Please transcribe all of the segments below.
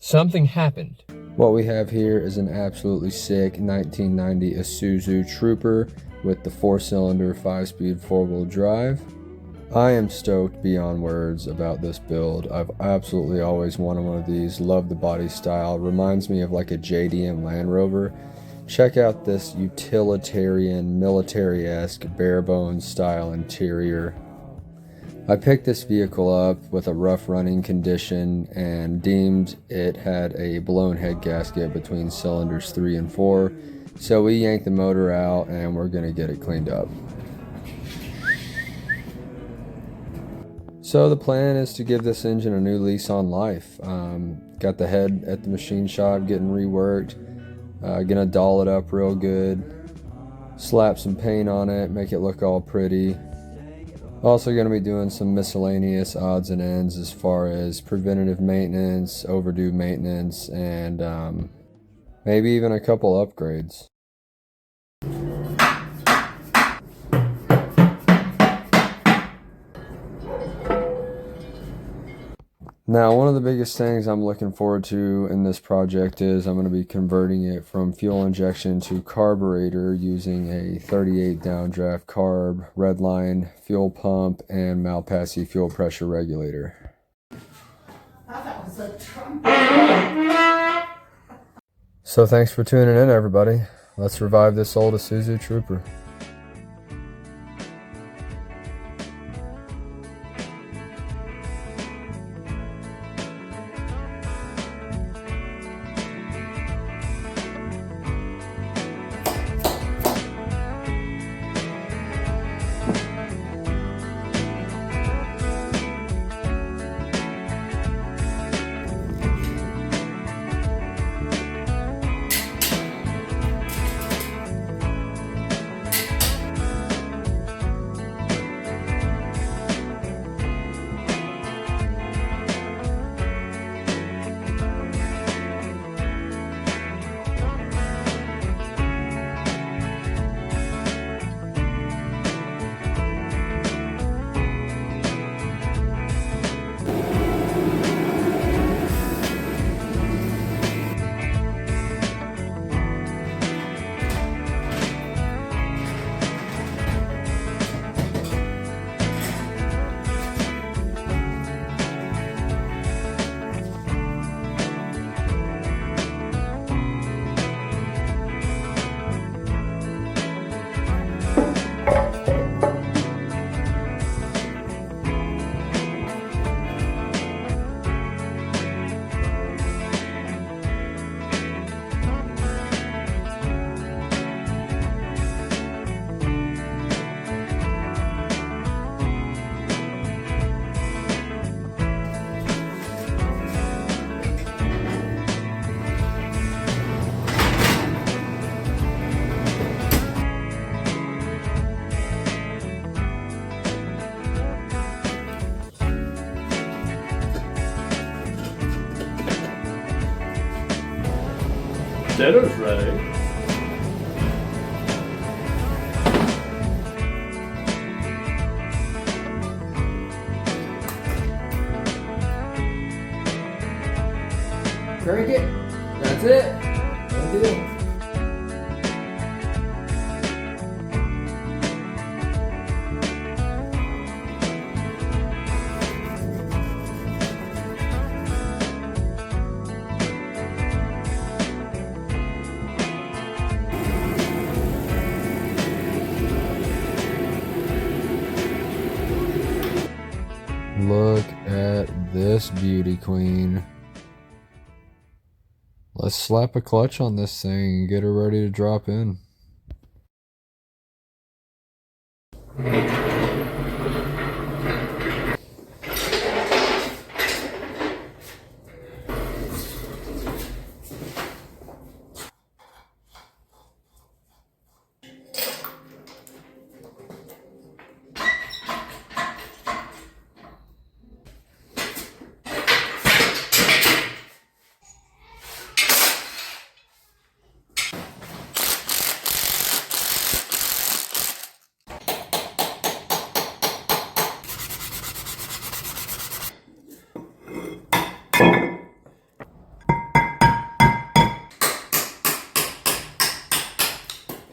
Something happened. What we have here is an absolutely sick 1990 Isuzu Trooper with the 4-cylinder 5-speed 4-wheel drive. I am stoked beyond words about this build. I've absolutely always wanted one of these. Love the body style. Reminds me of like a JDM Land Rover. Check out this utilitarian, military-esque, bare-bones style interior. I picked this vehicle up with a rough running condition and deemed it had a blown head gasket between cylinders 3 and 4. So we yanked the motor out and we're gonna get it cleaned up. So the plan is to give this engine a new lease on life. Got the head at the machine shop getting reworked. Gonna doll it up real good. Slap some paint on it, make it look all pretty. Also going to be doing some miscellaneous odds and ends as far as preventative maintenance, overdue maintenance, and maybe even a couple upgrades. Now, one of the biggest things I'm looking forward to in this project is I'm going to be converting it from fuel injection to carburetor using a 38 downdraft carb, redline fuel pump, and Malpassi fuel pressure regulator. So thanks for tuning in, everybody. Let's revive this old Isuzu Trooper. Dinner's ready. Crank it. That's it. Good deal. Look at this beauty queen. Let's slap a clutch on this thing and get her ready to drop in.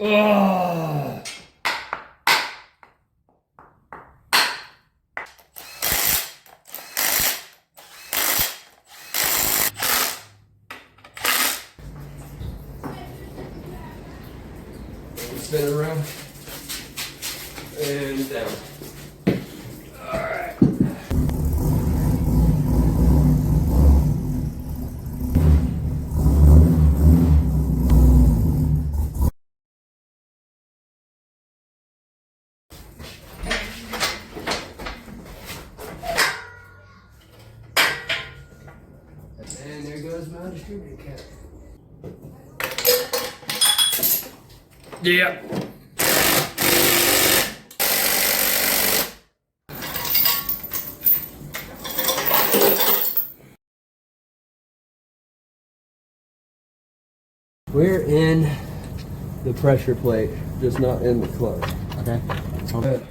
Oh. Spin it around and down. All right. And there goes my distributor cap. Yeah. We're in the pressure plate, just not in the clutch. Okay. Good.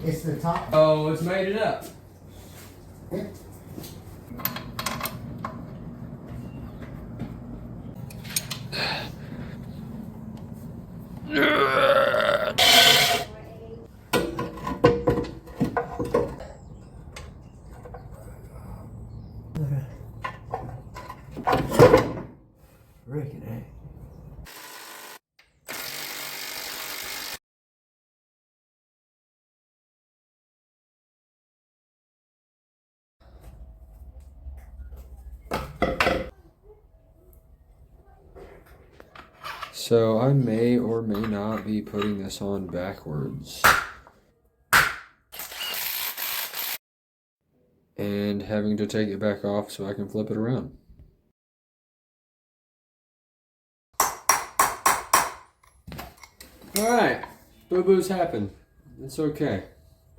It's the top. Oh, it's made it up. Yeah. Freaking A. So I may or may not be putting this on backwards. And having to take it back off so I can flip it around. Alright, boo-boos happen. It's okay.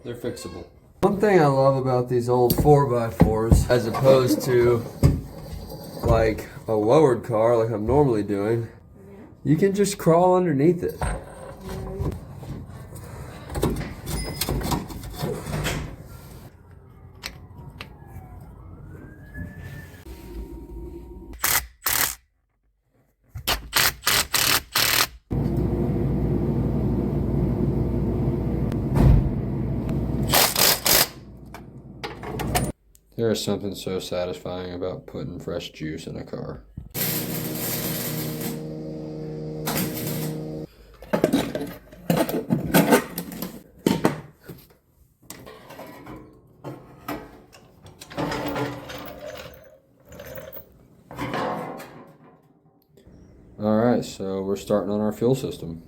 They're fixable. One thing I love about these old 4x4s, as opposed to like a lowered car like I'm normally doing, you can just crawl underneath it. There is something so satisfying about putting fresh juice in a car. Alright, so we're starting on our fuel system.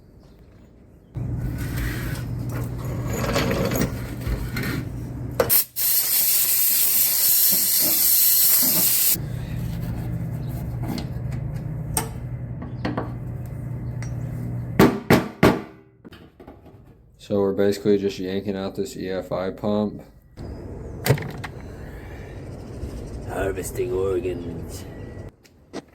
So we're basically just yanking out this EFI pump. Harvesting organs.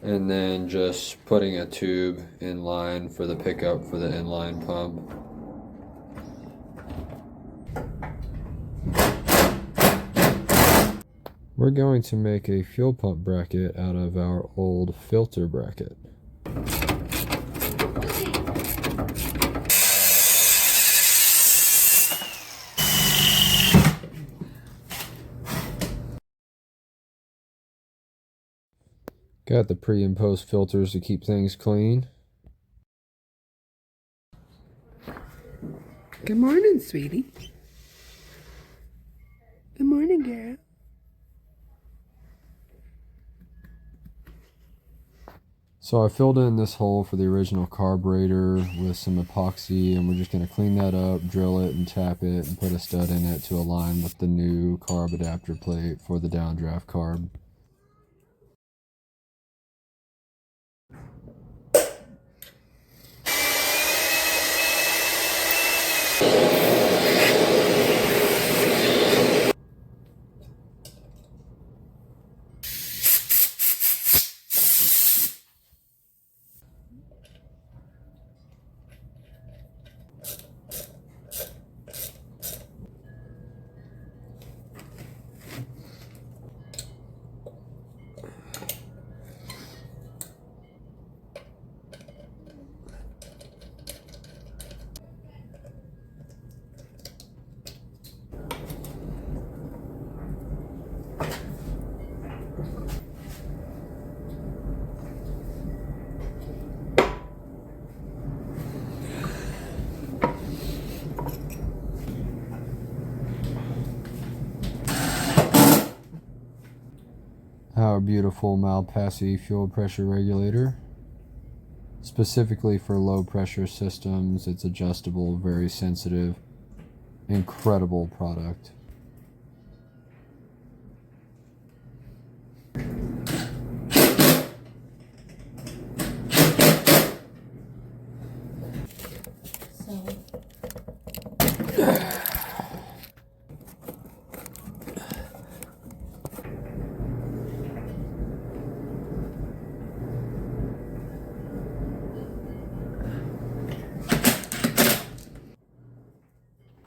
And then just putting a tube in line for the pickup for the inline pump. We're going to make a fuel pump bracket out of our old filter bracket. Got the pre and post filters to keep things clean. Good morning, sweetie. Good morning, girl. So I filled in this hole for the original carburetor with some epoxy, and we're just going to clean that up, drill it and tap it, and put a stud in it to align with the new carb adapter plate for the downdraft carb. our beautiful Malpassi fuel pressure regulator. Specifically for low pressure systems, it's adjustable, very sensitive, incredible product.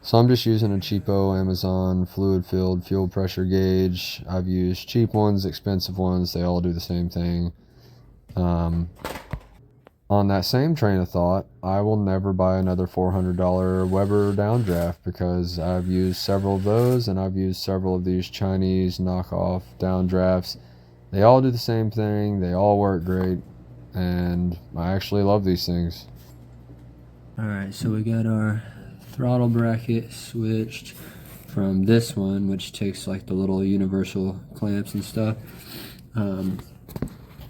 So I'm just using a cheapo Amazon fluid-filled fuel pressure gauge. I've used cheap ones, expensive ones. They all do the same thing. On that same train of thought, I will never buy another $400 Weber downdraft because I've used several of those and I've used several of these Chinese knockoff downdrafts. They all do the same thing. They all work great. And I actually love these things. Alright, so we got our throttle bracket switched from this one, which takes like the little universal clamps and stuff.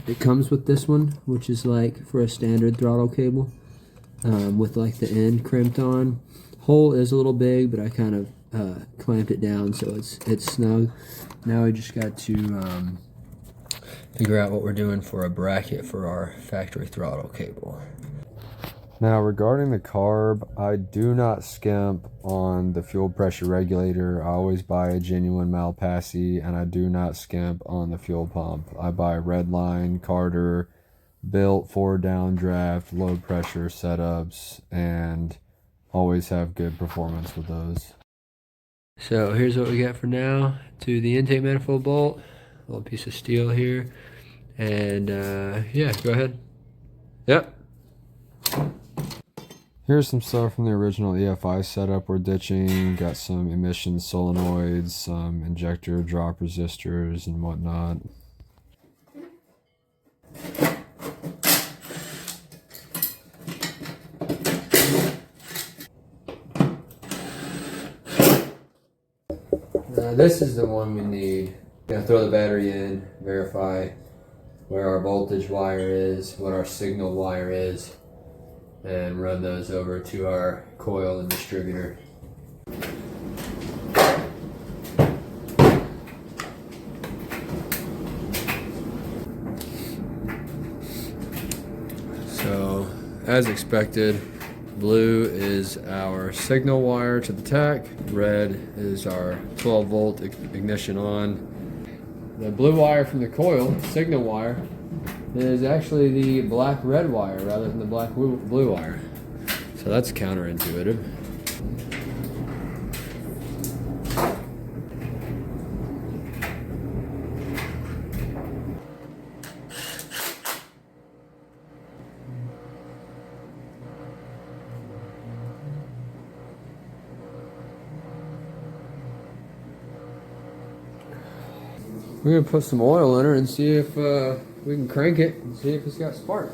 It comes with this one, which is like for a standard throttle cable, with like the end crimped on. Hole is a little big, but I kind of clamped it down so it's snug. Now we just got to figure out what we're doing for a bracket for our factory throttle cable. Now regarding the carb, I do not skimp on the fuel pressure regulator. I always buy a genuine Malpassi, and I do not skimp on the fuel pump. I buy Redline, Carter, built for downdraft, low pressure setups, and always have good performance with those. So here's what we got for now. To the intake manifold bolt, a little piece of steel here, and yeah, go ahead. Yep. Here's some stuff from the original EFI setup we're ditching. Got some emission solenoids, some injector drop resistors and whatnot. Now this is the one we need. Gonna throw the battery in, verify where our voltage wire is, what our signal wire is, and run those over to our coil and distributor. So, as expected, blue is our signal wire to the tach, red is our 12 volt ignition on. The blue wire from the coil, signal wire, is actually the black-red wire rather than the black-blue wire. So that's counterintuitive. We're gonna put some oil in her and see if we can crank it and see if it's got spark.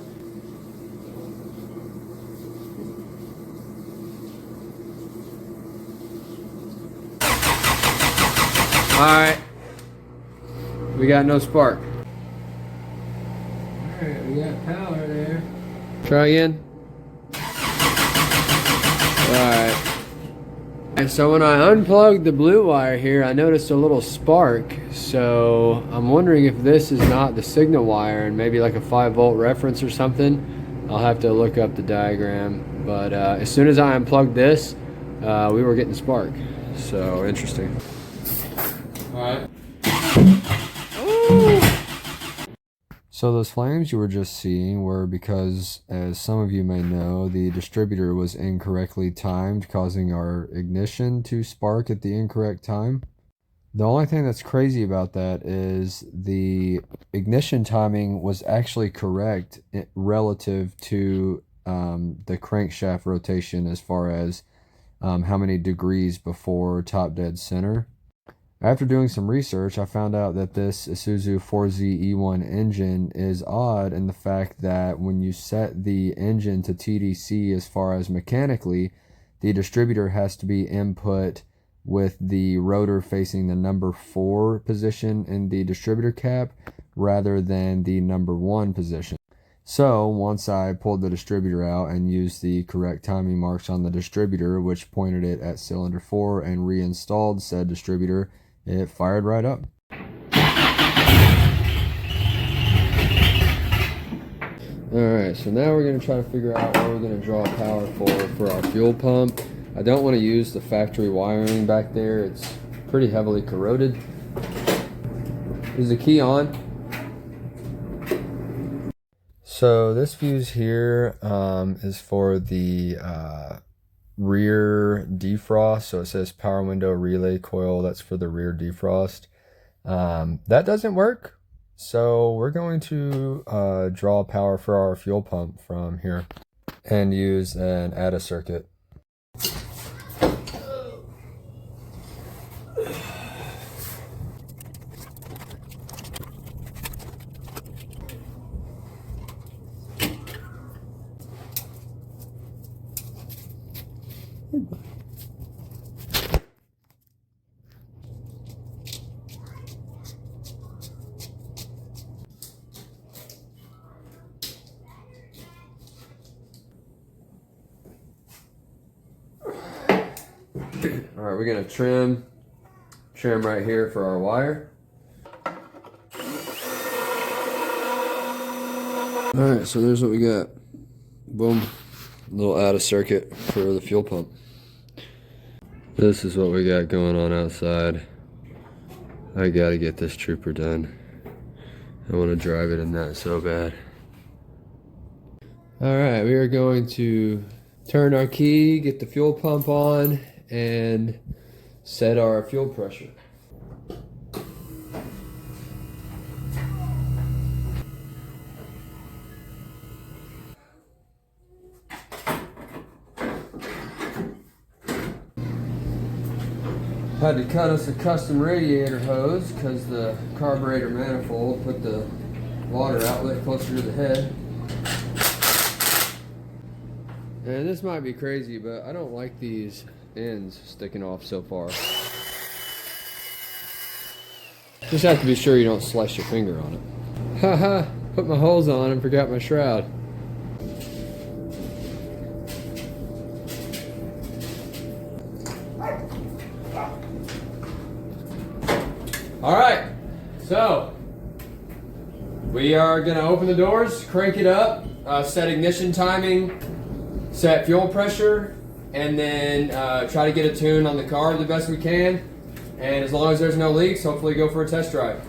Alright. We got no spark. Alright, we got power there. Try again. Alright. So when I unplugged the blue wire here, I noticed a little spark. So I'm wondering if this is not the signal wire and maybe like a 5 volt reference or something. I'll have to look up the diagram. But as soon as I unplugged this, we were getting spark. So interesting. Alright. So those flames you were just seeing were because, as some of you may know, the distributor was incorrectly timed, causing our ignition to spark at the incorrect time. The only thing that's crazy about that is the ignition timing was actually correct relative to the crankshaft rotation as far as how many degrees before top dead center. After doing some research, I found out that this Isuzu 4Z E1 engine is odd in the fact that when you set the engine to TDC as far as mechanically, the distributor has to be input with the rotor facing the number 4 position in the distributor cap, rather than the number 1 position. So once I pulled the distributor out and used the correct timing marks on the distributor, which pointed it at cylinder 4, and reinstalled said distributor, it fired right up. Alright, so now we're going to try to figure out what we're going to draw power for our fuel pump. I don't want to use the factory wiring back there. It's pretty heavily corroded. Is the key on? So this fuse here is for the rear defrost. So it says power window relay coil. That's for the rear defrost. That doesn't work. So we're going to draw power for our fuel pump from here and use an ADA circuit. All right, we're gonna trim right here for our wire. All right, so there's what we got. Boom, little ADA circuit for the fuel pump. This is what we got going on outside. I gotta get this trooper done. I want to drive it in that so bad. All right, we are going to turn our key, get the fuel pump on, and set our fuel pressure. Had to cut us a custom radiator hose because the carburetor manifold put the water outlet closer to the head. And this might be crazy, but I don't like these ends sticking off so far. Just have to be sure you don't slice your finger on it. Haha, put my hose on and forgot my shroud. Alright, so we are gonna open the doors, crank it up, set ignition timing, set fuel pressure, and then try to get a tune on the car the best we can. And as long as there's no leaks, hopefully go for a test drive.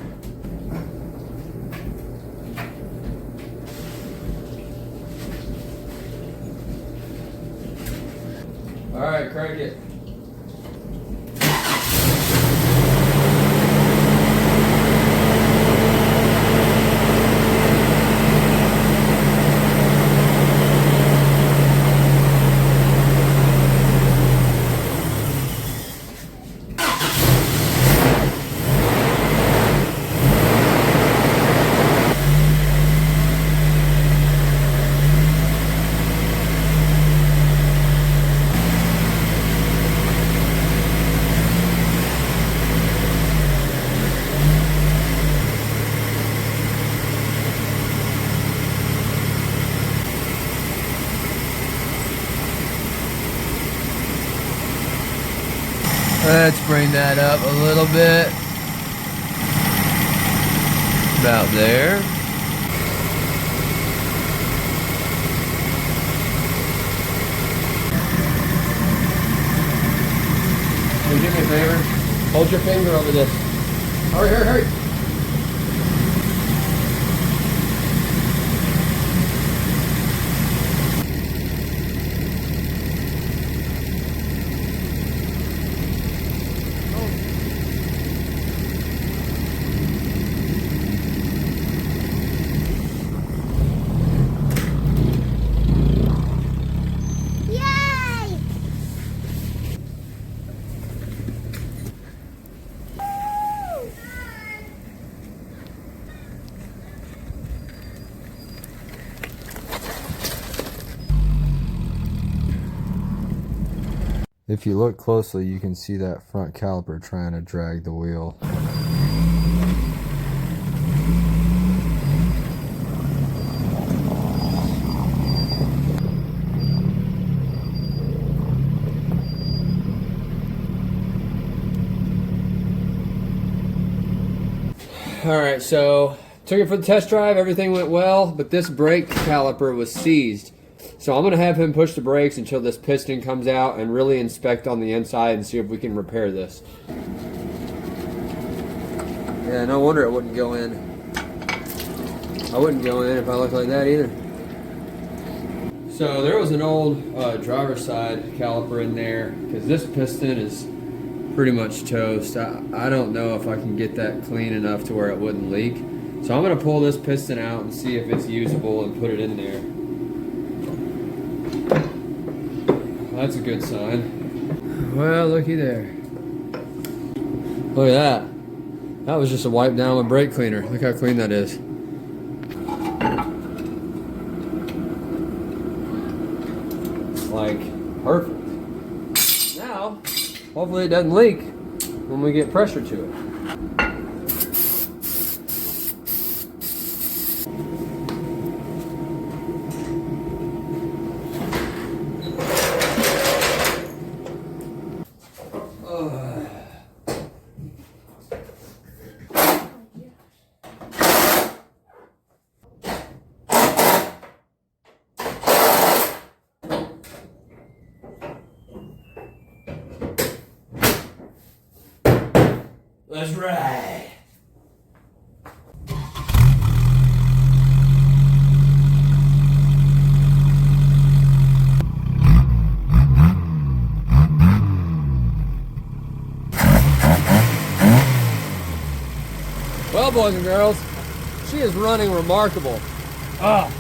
All right, crank it. Let's bring that up a little bit. About there. Can you do me a favor? Hold your finger over this. Hurry, hurry, hurry. If you look closely, you can see that front caliper trying to drag the wheel. All right, so took it for the test drive. Everything went well, but this brake caliper was seized. So I'm gonna have him push the brakes until this piston comes out and really inspect on the inside and see if we can repair this. Yeah, no wonder it wouldn't go in. I wouldn't go in if I looked like that either. So there was an old driver's side caliper in there because this piston is pretty much toast. I don't know if I can get that clean enough to where it wouldn't leak. So I'm gonna pull this piston out and see if it's usable and put it in there. That's a good sign. Well, looky there. Look at that. That was just a wipe down with brake cleaner. Look how clean that is. Like, perfect. Now, hopefully it doesn't leak when we get pressure to it. Let's ride. Well, boys and girls, she is running remarkable.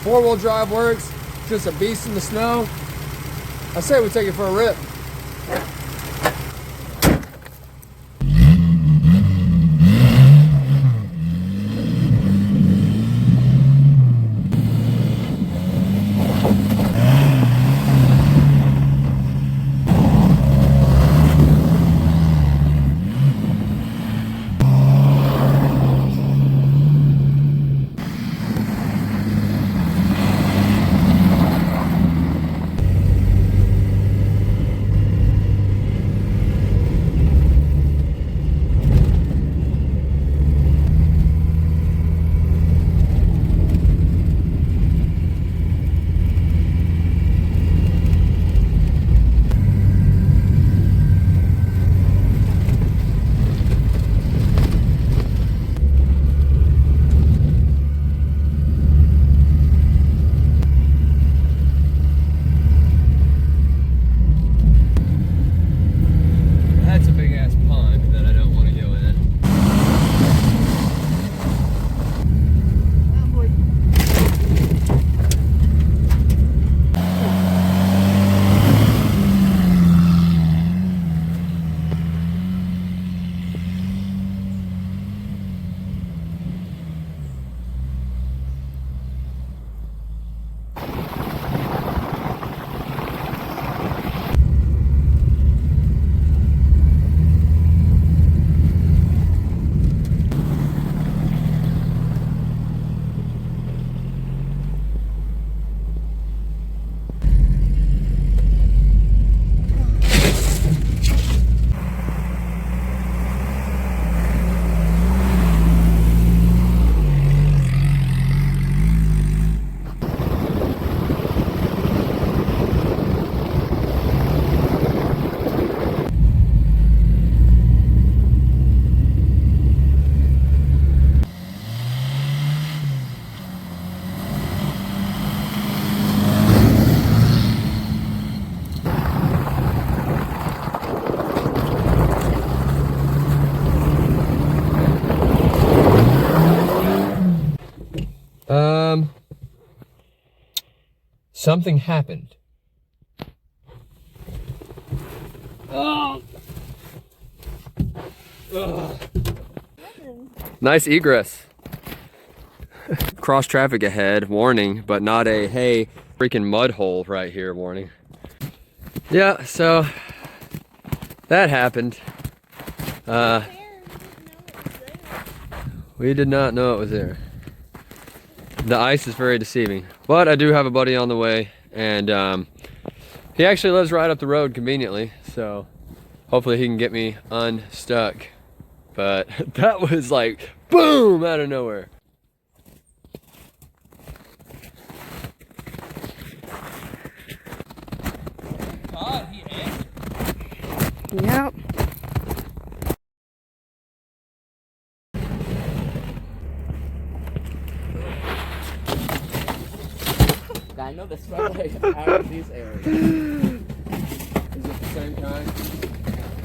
Four-wheel drive works, just a beast in the snow. I say we take it for a rip. Something happened. Oh. Ugh. Nice egress. Cross traffic ahead, warning, but not a, hey, freaking mud hole right here warning. Yeah, so that happened. We did not know it was there. The ice is very deceiving, but I do have a buddy on the way, and he actually lives right up the road conveniently, so hopefully he can get me unstuck. but that was like boom out of nowhere. Yep. I know the struggle out of this area. Is it the same kind?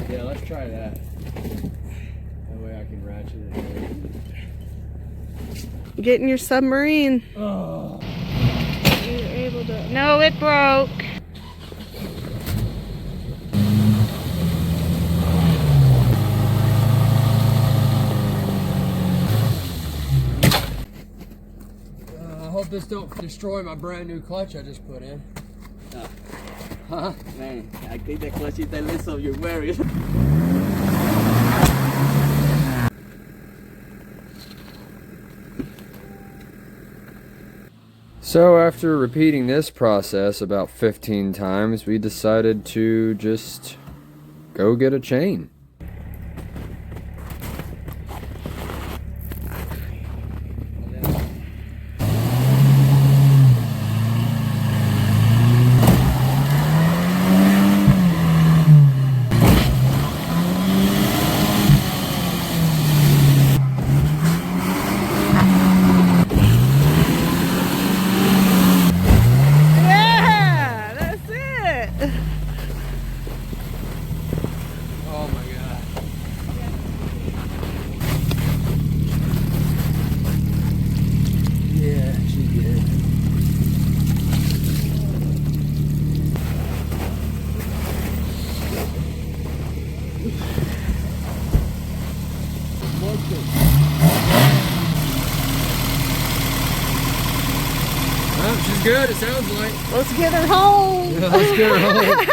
Yeah, let's try that. That way I can ratchet it. Get in your submarine. Oh. You're able to. No, it broke. I hope this don't destroy my brand new clutch I just put in. Huh? Man, I think the clutch is the least of your worries. So after repeating this process about 15 times, we decided to just go get a chain. Yeah, that's it. Oh my god. Yeah, she did. Well, she's good, it sounds like. Let's get her home. Yeah, let's get her home.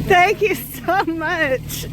Thank you so much.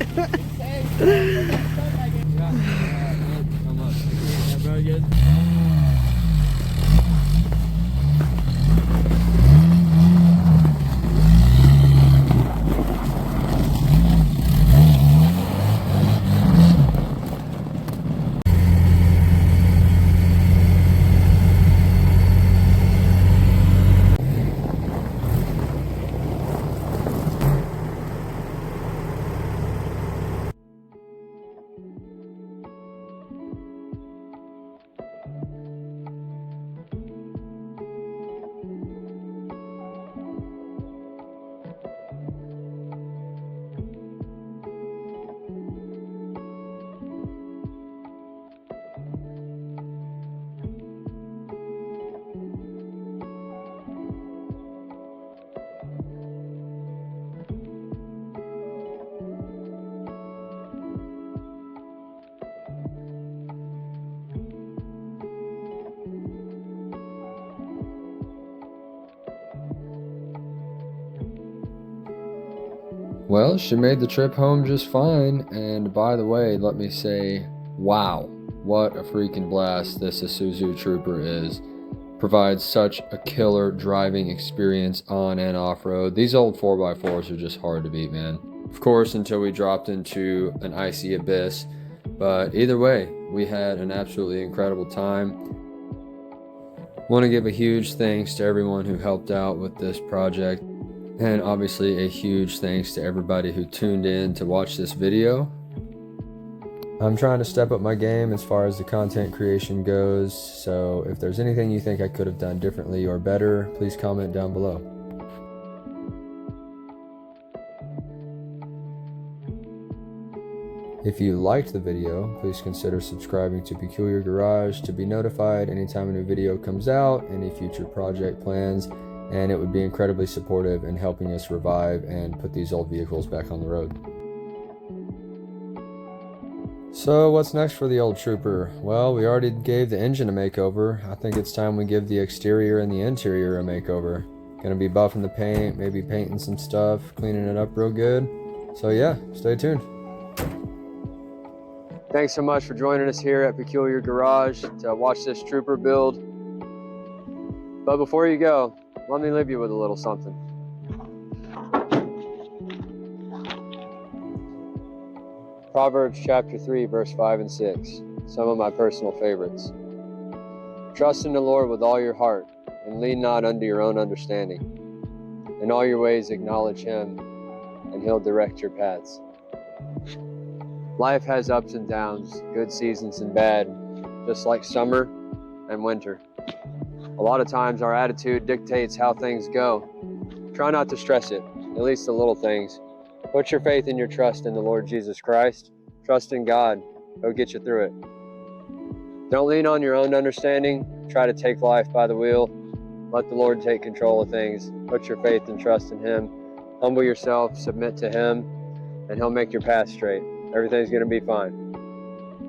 Well, she made the trip home just fine, and by the way, let me say, wow, what a freaking blast this Isuzu Trooper is. Provides such a killer driving experience on and off-road. These old 4x4s are just hard to beat, man. Of course, until we dropped into an icy abyss, but either way, we had an absolutely incredible time. Want to give a huge thanks to everyone who helped out with this project. And obviously a huge thanks to everybody who tuned in to watch this video. I'm trying to step up my game as far as the content creation goes, so if there's anything you think I could have done differently or better, please comment down below. If you liked the video, please consider subscribing to Peculiar Garage to be notified anytime a new video comes out, any future project plans, and it would be incredibly supportive in helping us revive and put these old vehicles back on the road. So what's next for the old Trooper? Well, we already gave the engine a makeover. I think it's time we give the exterior and the interior a makeover. Gonna be buffing the paint, maybe painting some stuff, cleaning it up real good. So yeah, stay tuned. Thanks so much for joining us here at Peculiar Garage to watch this Trooper build. But before you go, let me leave you with a little something. Proverbs chapter 3, verse 5 and 6. Some of my personal favorites. Trust in the Lord with all your heart, and lean not unto your own understanding. In all your ways acknowledge him, and he'll direct your paths. Life has ups and downs, good seasons and bad, just like summer and winter. A lot of times our attitude dictates how things go. Try not to stress it, at least the little things. Put your faith and your trust in the Lord Jesus Christ. Trust in God. He'll get you through it. Don't lean on your own understanding. Try to take life by the wheel. Let the Lord take control of things. Put your faith and trust in him. Humble yourself, submit to him, and he'll make your path straight. Everything's going to be fine.